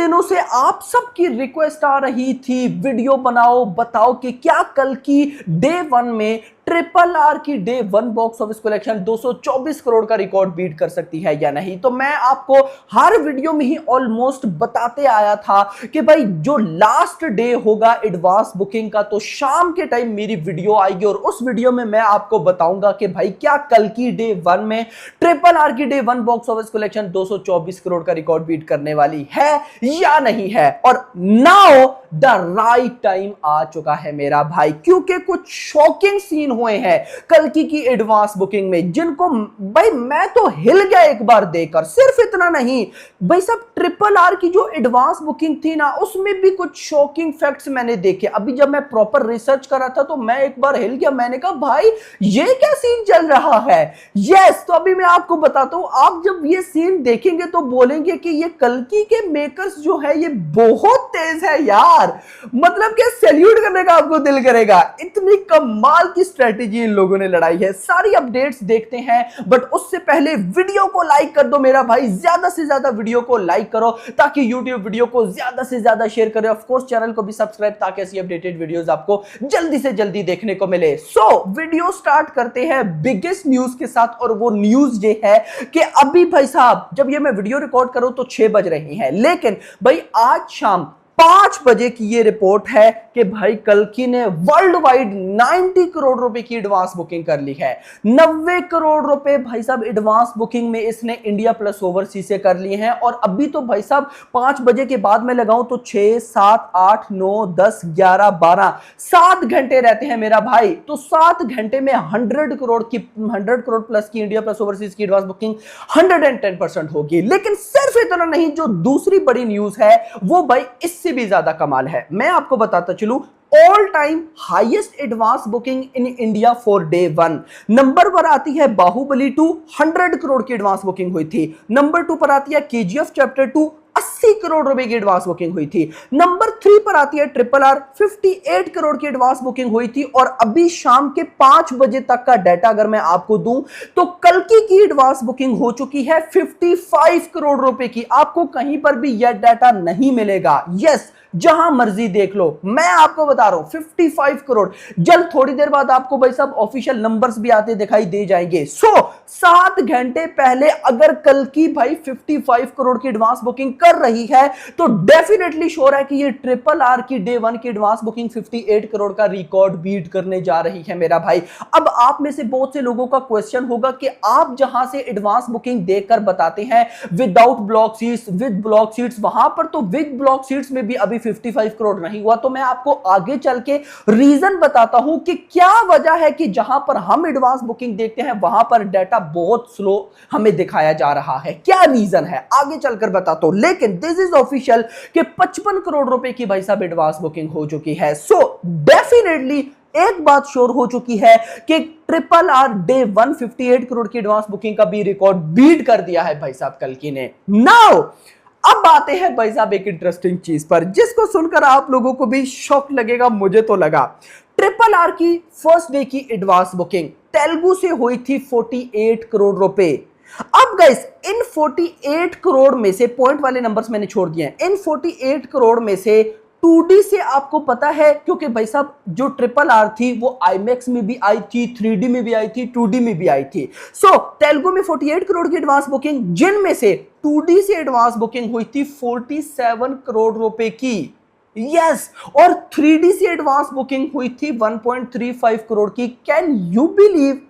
दिनों से आप सबकी रिक्वेस्ट आ रही थी वीडियो बनाओ, बताओ कि क्या कल की डे वन में ट्रिपल आर की day one box office collection 224 crore का रिकॉर्ड बीट कर सकती है या नहीं। तो मैं आपको हर वीडियो में ही ऑलमोस्ट बताते आया था कि भाई जो लास्ट डे होगा एडवांस बुकिंग का, तो शाम के टाइम मेरी वीडियो आएगी और उस वीडियो में मैं आपको बताऊंगा कि भाई क्या कल की डे वन में ट्रिपल आर की day one box office collection 224 crore का रिकॉर्ड बीट करने वाली है या नहीं है। और नाउ द राइट टाइम आ चुका है मेरा भाई, क्योंकि कुछ शॉकिंग सीन हुए हैं कल की एडवांस बुकिंग में, जिनको भाई मैं तो हिल गया एक बार देखकर। सिर्फ इतना नहीं भाई साहब, ट्रिपल आर की जो एडवांस बुकिंग थी ना, उसमें भी कुछ शॉकिंग फैक्ट्स मैंने देखे। अभी जब मैं प्रॉपर रिसर्च कर रहा था तो मैं एक बार हिल गया। मैंने कहा भाई ये क्या सीन चल रहा है। यस, तो अभी मैं आपको बताता हूं, आप जब ये सीन देखेंगे तो बोलेंगे कि ये कल्कि के मेकर्स जो है ये बहुत तेज है यार। मतलब कि सैल्यूट करने का आपको दिल करेगा, इतनी कमाल की स्ट्रेटेजी इन लोगों ने लड़ाई है। सारी अपडेट्स देखते हैं, बट उससे पहले वीडियो को लाइक कर दो मेरा भाई, ज्यादा से ज्यादा वीडियो को लाइक करो ताकि YouTube वीडियो को ज्यादा से ज्यादा शेयर करे। ऑफ कोर्स चैनल को भी सब्सक्राइब ताकि ऐसी अपडेटेड वीडियोस आपको जल्दी से जल्दी देखने को मिले। सो वीडियो स्टार्ट करते हैं बिगेस्ट न्यूज के साथ, और वो न्यूज ये है कि अभी भाई साहब जब ये मैं वीडियो रिकॉर्ड करूं तो 6 बज रही हैं, लेकिन भाई आज शाम 5 बजे की ये रिपोर्ट है कि भाई कल्कि ने वर्ल्ड वाइड 90 करोड़ रुपए की एडवांस बुकिंग कर ली है। 90 करोड़ रुपए भाई साहब एडवांस बुकिंग में इसने इंडिया प्लस ओवरसीज से कर लिए हैं। और अभी तो भाई साहब 5 बजे के बाद में लगाऊं तो 6, 7, 8, 9, 10, 11, 12 7 घंटे रहते हैं मेरा भाई। तो 7 घंटे में 100 करोड़ प्लस की इंडिया प्लस ओवरसीज की एडवांस बुकिंग 110% होगी। लेकिन सिर्फ इतना नहीं, जो दूसरी बड़ी न्यूज है वो भाई इससे भी ज्यादा कमाल है। मैं आपको बताता चलूं, all time highest advance booking in India for day one. Number पर आती है बाहुबली 2, 100 करोड़ की एडवांस बुकिंग हुई थी। नंबर 2 पर आती है केजीएफ चैप्टर 2, 80 करोड़ रुपए की एडवांस बुकिंग हुई थी। नंबर 3 पर आती है ट्रिपल आर, 58 करोड़ की एडवांस बुकिंग हुई थी। और अभी शाम के 5 बजे तक का डाटा अगर मैं आपको दूं तो कल्कि की एडवांस बुकिंग हो चुकी है 55 करोड़ रुपए की। आपको कहीं पर भी यह डाटा नहीं मिलेगा। यस, जहां मर्जी देख लो, मैं आपको बता रहा हूं 55 करोड़। जल्द थोड़ी देर बाद आपको भाई साहब ऑफिशियल नंबर्स भी आते दिखाई दे जाएंगे। 7 घंटे पहले अगर कल की भाई 55 करोड़ की एडवांस बुकिंग कर रही है तो डेफिनेटली श्योर है कि ये ट्रिपल आर की डे वन की एडवांस बुकिंग 58 करोड़ का रिकॉर्ड बीट करने जा रही है मेरा भाई। अब आप में से बहुत से लोगों का क्वेश्चन होगा कि आप जहां से एडवांस बुकिंग देकर बताते हैं without block seats, with block seats, वहां पर तो विद ब्लॉक सीट्स में भी अभी 55 करोड़ नहीं हुआ। तो मैं आपको आगे चल के रीजन बताता हूं कि क्या वजह है कि जहां पर हम एडवांस बुकिंग देखते हैं वहां पर डाटा बहुत स्लो हमें दिखाया जा रहा है। क्या रीजन है आगे चलकर बताता हूं, लेकिन दिस इज ऑफिशियल कि 55 करोड़ रुपए की भाई साहब एडवांस बुकिंग हो चुकी है। सो डेफिनेटली एक बात श्योर हो चुकी है कि ट्रिपल आर डे 158 करोड़ की एडवांस बुकिंग का भी रिकॉर्ड बीट कर दिया है भाई साहब कल्कि ने। नाउ अब आते हैं भाई साहब एक इंटरेस्टिंग चीज पर, जिसको सुनकर आप लोगों को भी शॉक लगेगा, मुझे तो लगा। ट्रिपल आर की फर्स्ट डे की एडवांस बुकिंग तेलुगु से हुई थी 48 करोड़ रुपए। अब गाइस इन 48 करोड़ में से, पॉइंट वाले नंबर्स मैंने छोड़ दिए हैं, इन 48 करोड़ में से 2D से आपको पता है, क्योंकि भाई साहब जो ट्रिपल आर थी वो IMAX में भी आई थी, 3D में भी आई थी, 2D में भी आई थी। सो तेलुगु में 48 करोड़ की एडवांस बुकिंग, जिनमें से 2D से एडवांस बुकिंग हुई थी 47 करोड़ रुपए की। यस, और 3D से एडवांस बुकिंग हुई थी 1.35 करोड़ की। कैन यू बिलीव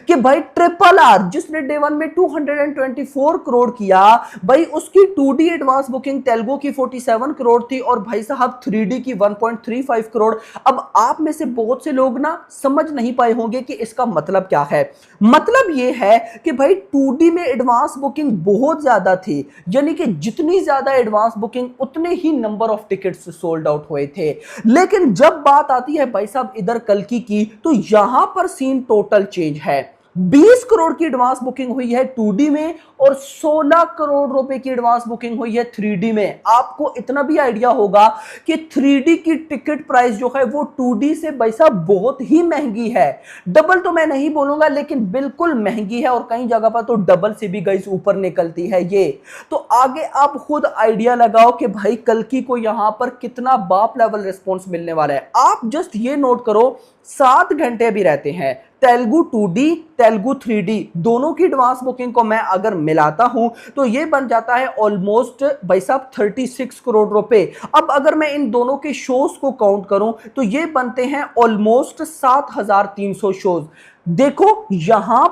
कि भाई ट्रिपल आर जिसने डे वन में 224 करोड़ किया, भाई उसकी 2D एडवांस बुकिंग तेलुगु की 47 करोड़ थी और भाई साहब 3D की 1.35 करोड़। अब आप में से बहुत से लोग ना समझ नहीं पाए होंगे कि इसका मतलब क्या है। मतलब यह है कि भाई 2D में एडवांस बुकिंग बहुत ज्यादा थी, यानी कि जितनी ज्यादा एडवांस बुकिंग उतने ही number of tickets sold out हुए थे। लेकिन जब बात आती है भाई साहब इधर कल्कि की, तो यहां पर सीन टोटल चेंज है। 20 करोड़ की एडवांस बुकिंग हुई है 2D में और 16 करोड़ रुपए की एडवांस बुकिंग हुई है 3D में। आपको इतना भी आइडिया होगा कि 3D की टिकट प्राइस जो है वो 2D से भाई साहब बहुत ही महंगी है। डबल तो मैं नहीं बोलूंगा लेकिन बिल्कुल महंगी है और कई जगह पर तो डबल से भी गाइस ऊपर निकलती है ये। तो आगे आप खुद आइडिया लगाओ कि भाई कल्कि को यहां पर कितना बाप लेवल रिस्पॉन्स मिलने वाला है। आप जस्ट ये नोट करो 7 घंटे भी रहते हैं। तेलुगु 2D तेलुगु 3D दोनों की एडवांस बुकिंग को मैं अगर मिलाता हूं तो ये बन जाता है ऑलमोस्ट भाई साहब 36 करोड़ रुपए। अब अगर मैं इन दोनों के शोज को काउंट करूं तो ये बनते हैं ऑलमोस्ट 7300 शोज। देखो जहां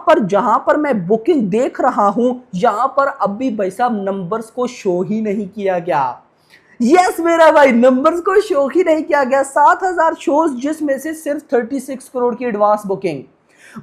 पर मैं बुकिंग देख रहा हूं यहां पर अभी भाई साहब नंबर्स को शो ही नहीं किया गया। यस मेरा भाई, नंबर्स को शो ही नहीं किया गया। 7000 शोज जिसमें से सिर्फ 36 करोड़ की एडवांस बुकिंग।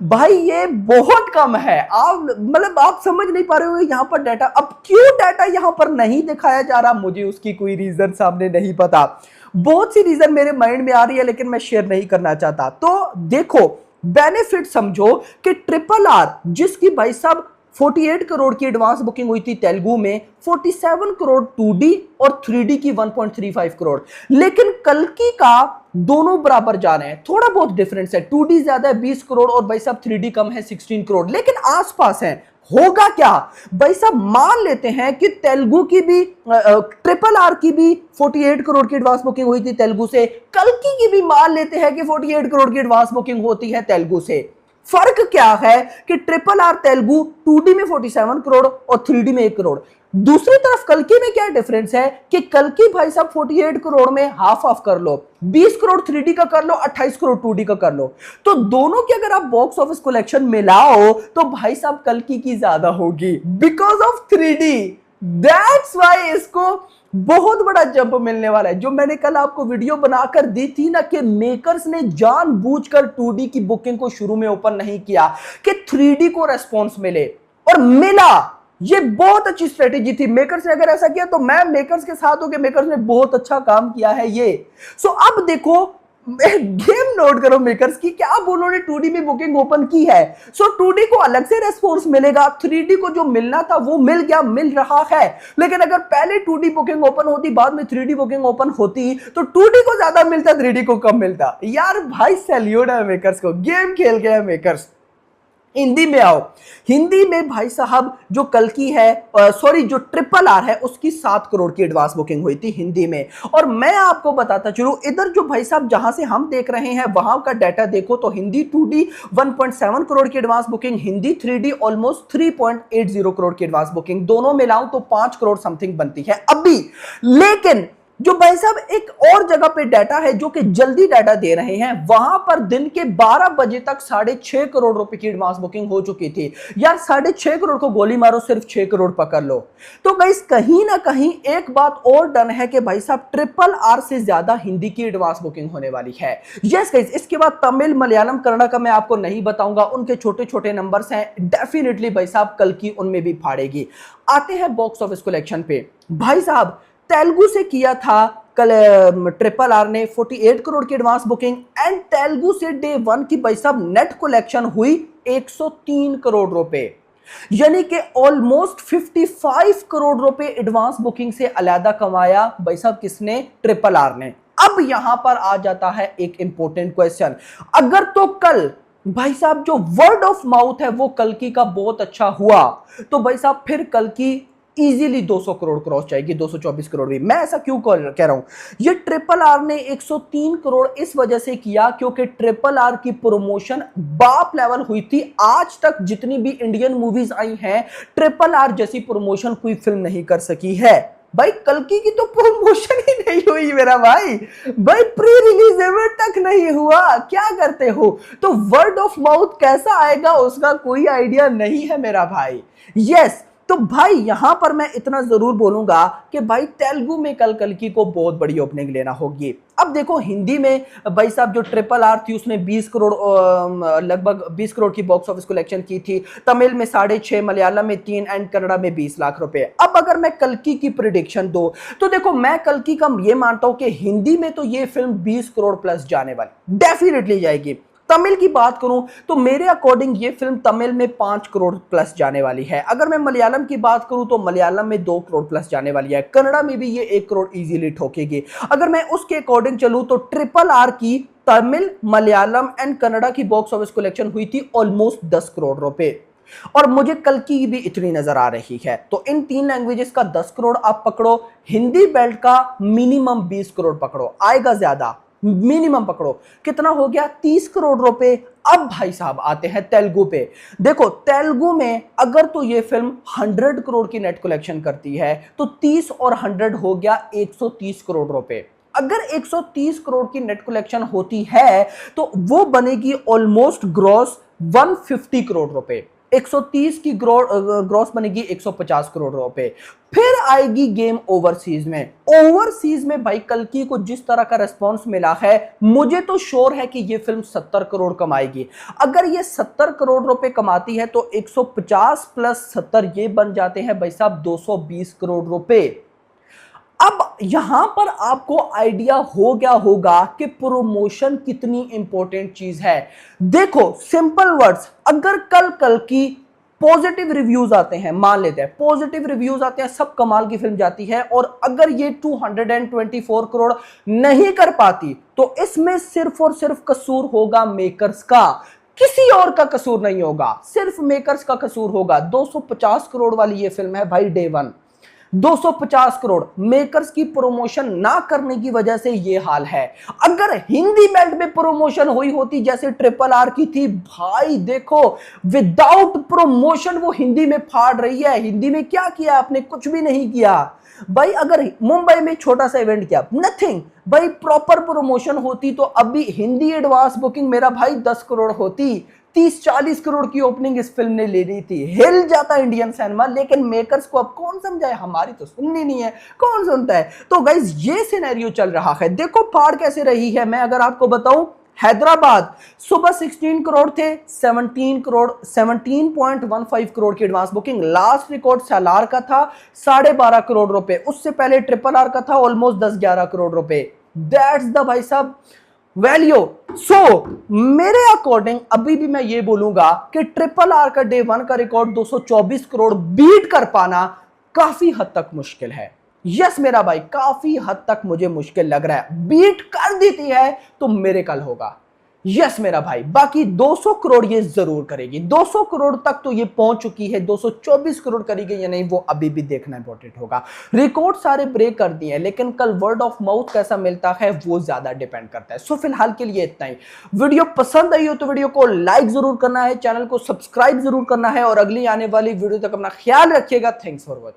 भाई ये बहुत कम है। आप मतलब आप समझ नहीं पा रहे हो यहां पर डाटा। अब क्यों डाटा यहां पर नहीं दिखाया जा रहा मुझे उसकी कोई रीजन सामने नहीं पता। बहुत सी रीजन मेरे माइंड में आ रही है लेकिन मैं शेयर नहीं करना चाहता। तो देखो बेनिफिट समझो कि RRR जिसकी भाई साहब 48 करोड़ की एडवांस बुकिंग हुई थी तेलुगु में, 47 करोड़ 2D और 3D की 1.35 करोड़। लेकिन कल्कि का दोनों बराबर जा रहे हैं, थोड़ा बहुत डिफरेंस है। 2D ज्यादा है 20 करोड़ और भाई साहब 3D कम है 16 करोड़, लेकिन आसपास है। होगा क्या भाई साहब, मान लेते हैं कि तेलुगु की भी RRR की भी 48 करोड़ की एडवांस बुकिंग हुई थी तेलुगु से, कल्कि की भी मान लेते हैं कि 48 करोड़ की एडवांस बुकिंग होती है तेलुगु से। फर्क क्या है कि RRR तेलुगु 2D में 47 करोड़ और 3D में 1 करोड़। दूसरी तरफ कल्कि में क्या डिफरेंस है कि कल्कि भाई साहब 48 करोड़ में हाफ ऑफ कर लो, 20 करोड़ 3D का कर लो, 28 करोड़ 2D का कर लो। तो दोनों की अगर आप बॉक्स ऑफिस कलेक्शन मिलाओ तो भाई साहब कल्कि की ज्यादा होगी because of 3D। That's why इसको बहुत बड़ा जंप मिलने वाला है। जो मैंने कल आपको वीडियो बनाकर दी थी ना कि मेकर्स ने जानबूझकर 2D की बुकिंग को शुरू में ओपन नहीं किया कि 3D को रेस्पॉन्स मिले, और मिला। ये बहुत अच्छी स्ट्रेटेजी थी। मेकर्स ने अगर ऐसा किया तो मैं मेकर्स के साथ हूं कि मेकर्स ने बहुत अच्छा काम किया है ये। सो अब देखो गेम नोट करो मेकर्स की कि अब उन्होंने 2D में बुकिंग ओपन की है। सो 2D को अलग से रेस्पॉन्स मिलेगा, 3D को जो मिलना था वो मिल गया, मिल रहा है। लेकिन अगर पहले 2D बुकिंग ओपन होती बाद में 3D बुकिंग ओपन होती तो 2D को ज्यादा मिलता, 3D को कम मिलता। यार भाई सैल्यूट है मेकर्स को, गेम खेल गया मेकर्स। हिंदी में आओ। हिंदी में भाई साहब जो कल्कि है सॉरी जो RRR है उसकी 7 करोड़ की एडवांस बुकिंग हुई थी हिंदी में। और मैं आपको बताता चलूं इधर जो भाई साहब जहां से हम देख रहे हैं वहां का डाटा देखो तो हिंदी 2D 1.7 करोड़ की advance booking, Hindi 3D almost 3.80 crore की एडवांस बुकिंग। दोनों मिलाऊं तो 5 करोड़ समथिंग बनती है अभी। लेकिन जो भाई साहब एक और जगह पे डाटा है जो कि जल्दी डाटा दे रहे हैं, वहां पर दिन के 12 बजे तक 6.5 करोड़ रुपए की एडवांस बुकिंग हो चुकी थी। यार 6.5 करोड़ को गोली मारो, सिर्फ 6 करोड़ पकड़ लो। तो गाइस कहीं ना कहीं एक बात और डन है कि भाई साहब RRR से ज्यादा हिंदी की एडवांस बुकिंग होने वाली है। यस गाइस, इसके बाद तमिल, मलयालम, कन्नड़ा का मैं आपको नहीं बताऊंगा, उनके छोटे छोटे नंबर्स हैं। डेफिनेटली भाई साहब कल्कि उनमें भी फाड़ेगी। आते हैं बॉक्स ऑफिस कलेक्शन पे। भाई साहब तेलुगु से किया था कल RRR ने 48 करोड़ की एडवांस बुकिंग, एंड तेलुगु से डे 1 की भाई साहब नेट कलेक्शन हुई 103 करोड़ रुपए, यानी कि ऑलमोस्ट 55 करोड़ रुपए एडवांस बुकिंग से अलग कमाया भाई साहब किसने, RRR ने। अब यहां पर आ जाता है एक इंपॉर्टेंट क्वेश्चन। अगर तो कल भाई साहब जो वर्ड ऑफ माउथ है वो कल्कि का बहुत अच्छा हुआ तो भाई साहब फिर कल्कि इजीली 200 करोड़ क्रॉस जाएगी, 224 करोड़ भी। मैं ऐसा क्यों कह रहा हूं, ये RRR ने 103 करोड़ इस वजह से किया क्योंकि RRR की प्रमोशन बाप लेवल हुई थी। आज तक जितनी भी इंडियन मूवीज आई हैं RRR जैसी प्रमोशन कोई फिल्म नहीं कर सकी है। भाई कल्कि की तो प्रमोशन ही नहीं हुई मेरा भाई प्री रिलीज इवेंट तक नहीं हुआ, क्या करते हो। तो वर्ड ऑफ माउथ कैसा आएगा उसका कोई आइडिया नहीं है मेरा भाई। यस, तो भाई यहां पर मैं इतना जरूर बोलूंगा कि भाई तेलुगु में कल कल्कि को बहुत बड़ी ओपनिंग लेना होगी। अब देखो हिंदी में भाई साहब जो RRR थी उसने 20 करोड़ लगभग 20 करोड़ की बॉक्स ऑफिस कलेक्शन की थी, तमिल में 6.5, मलयालम में 3 एंड कन्नड़ा में 20 लाख रुपए। अब अगर मैं कल्कि की प्रिडिक्शन दो तो देखो मैं कल्कि का ये मानता हूं कि हिंदी में तो ये फिल्म 20 करोड़ प्लस जाने वाली डेफिनेटली जाएगी। तमिल की बात करूं तो मेरे अकॉर्डिंग ये फिल्म तमिल में 5 करोड़ प्लस जाने वाली है। अगर मैं मलयालम की बात करूं तो मलयालम में 2 करोड़ प्लस जाने वाली है। कन्नड़ा में भी ये 1 करोड़ इजीली ठोकेगी। अगर मैं उसके अकॉर्डिंग चलूं तो ट्रिपल आर की तमिल, मलयालम एंड कन्नड़ा की बॉक्स ऑफिस कलेक्शन हुई थी ऑलमोस्ट 10 करोड़ रुपए, और मुझे कल की भी इतनी नजर आ रही है। तो इन 3 लैंग्वेजेस का 10 करोड़ आप पकड़ो, हिंदी बेल्ट का मिनिमम 20 करोड़ पकड़ो, आएगा ज्यादा, मिनिमम पकड़ो, कितना हो गया 30 करोड़ रुपए। अब भाई साहब आते हैं तेलुगु पे। देखो तेलुगु में अगर तो ये फिल्म 100 करोड़ की नेट कलेक्शन करती है तो 30 और 100 हो गया 130 करोड़ रुपए। अगर 130 करोड़ की नेट कलेक्शन होती है तो वो बनेगी ऑलमोस्ट ग्रॉस 150 करोड़ रुपए। 130 की ग्रॉस बनेगी 150 करोड़ रुपए। फिर आएगी गेम ओवरसीज में। ओवरसीज में भाई कल्कि को जिस तरह का रिस्पांस मिला है, मुझे तो श्योर है कि ये फिल्म 70 करोड़ कमाएगी। अगर ये 70 करोड़ रुपए कमाती है तो 150 प्लस 70 ये बन जाते हैं भाई साहब 220 करोड़ रुपए। अब यहां पर आपको आइडिया हो गया होगा कि प्रमोशन कितनी इंपॉर्टेंट चीज है। देखो सिंपल वर्ड्स, अगर कल की पॉजिटिव रिव्यूज आते हैं, मान लेते हैं पॉजिटिव रिव्यूज आते हैं, सब कमाल की फिल्म जाती है, और अगर ये 224 करोड़ नहीं कर पाती तो इसमें सिर्फ और सिर्फ कसूर होगा मेकर्स का, किसी और का कसूर नहीं होगा, सिर्फ मेकर्स का कसूर होगा। 250 करोड़ वाली ये फिल्म है भाई डे वन, 250 करोड़ मेकर्स की प्रमोशन ना करने की वजह से ये हाल है। अगर हिंदी बेल्ट में प्रमोशन हुई होती जैसे ट्रिपल आर की थी, भाई देखो विदाउट प्रमोशन वो हिंदी में फाड़ रही है। हिंदी में क्या किया आपने, कुछ भी नहीं किया भाई। अगर मुंबई में छोटा सा इवेंट किया, नथिंग भाई, प्रॉपर प्रमोशन होती तो अभी हिंदी एडवांस बुकिंग मेरा भाई 10 करोड़ होती, 30-40 करोड़ की ओपनिंग इस फिल्म ने ले ली थी, हिल जाता इंडियन सिनेमा। लेकिन मेकर्स को अब कौन समझाए, हमारी तो सुननी नहीं है, कौन सुनता है। तो गाइस ये सिनेरियो चल रहा है। देखो फाड़ कैसे रही है, मैं अगर आपको बताऊं, हैदराबाद सुबह 16 करोड़ थे, 17 करोड़ 17.15 करोड़ की advance booking. Last record Salaar का था 12.5 करोड़ रुपए, उससे पहले ट्रिपल आर का था ऑलमोस्ट 10-11 करोड़ रुपए। दैट्स द भाई साहब वैल्यू। सो मेरे अकॉर्डिंग अभी भी मैं ये बोलूंगा कि ट्रिपल आर का डे वन का रिकॉर्ड 224 करोड़ बीट कर पाना काफी हद तक मुश्किल है। यस मेरा भाई, काफी हद तक मुझे मुश्किल लग रहा है। बीट कर देती है तो मेरे कल होगा। यस मेरा भाई, बाकी 200 करोड़ ये जरूर करेगी। 200 करोड़ तक तो ये पहुंच चुकी है, 224 करोड़ करेगी या नहीं वो अभी भी देखना इंपॉर्टेंट होगा। रिकॉर्ड सारे ब्रेक कर दिए हैं, लेकिन कल वर्ड ऑफ माउथ कैसा मिलता है वो ज्यादा डिपेंड करता है। सो फिलहाल के लिए इतना ही। वीडियो पसंद आई हो तो वीडियो को लाइक जरूर करना है, चैनल को सब्सक्राइब जरूर करना है, और अगली आने वाली वीडियो तक अपना ख्याल रखिएगा। Thanks for watching.